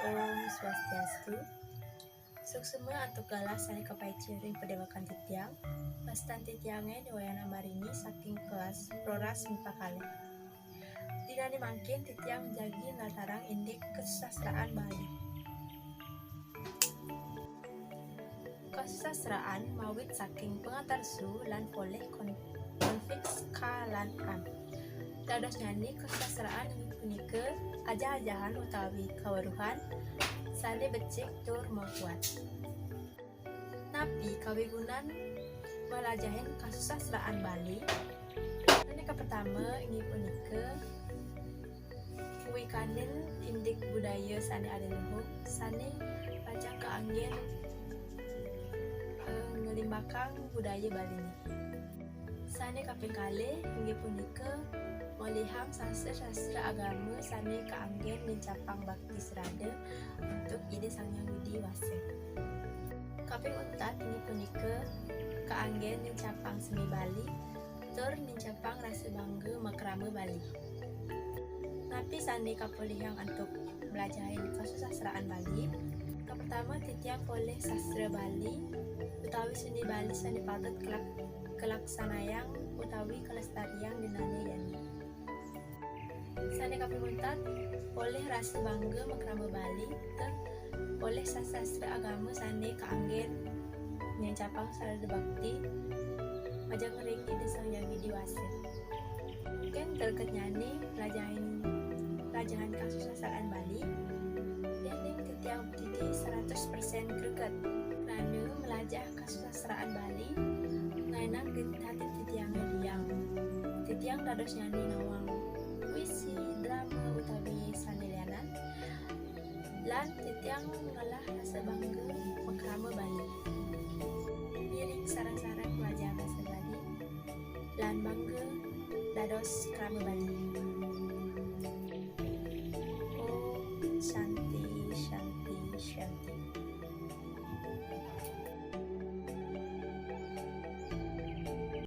Om Swastiastu. Suksema atau galas sani kapai ciring pedewakan titiang. Pastan titiangnya dewayana marini saking kelas proras mipakale. Dinani mangkin titiang jagi latarang indik kesusastraan Bali. Kesusastraan mawit saking pengatarsu lan poleh konfiks ka lan am. Dados nyanyi kesusastraan punike aja-ajahan utawi kaweruhan sane becik tur membuat. Napi kawigunan melajahin kesusastraan Bali. Ini pertama ini punike wikanin indik budaya sane ada luhung sane pajang keanggen ngelimbakang budaya Bali ini. Sane kaping kali inggih punika meliham sastra agama sane keanggen mencapang bakti serada untuk ide Sang Hyang Widi Wase. Kaping untat ini punika keanggen mencapang seni Bali tur mencapang rasa bangga makrama Bali. Tapi sane kapolihang untuk belajarin kesusastraan Bali. Pertama titiang oleh sastra Bali utawi seni Bali sane patut kelaksanayang utawi kelestarian dinane yani. Sane kapimuntat oleh rasa bangga makrama Bali ter oleh sastra agama sane kaanggen mencapang sarada bakti majang ring ide Sang Hyang Widi Wase. Mungkin terkait nyanyi pelajaran kesusastraan Bali yang titiang titi 100% greget kerana melajah kesusastraan Bali ngainang hati titiangnya diang titiang dados nyanyi nawang puisi, drama utawi sanelianan lan titiang ngalah rasa bangga makrama Bali miring sarang-sarang melajah bahasa Bali lan bangga dados krama Bali. Shanti, Shanti, Shanti.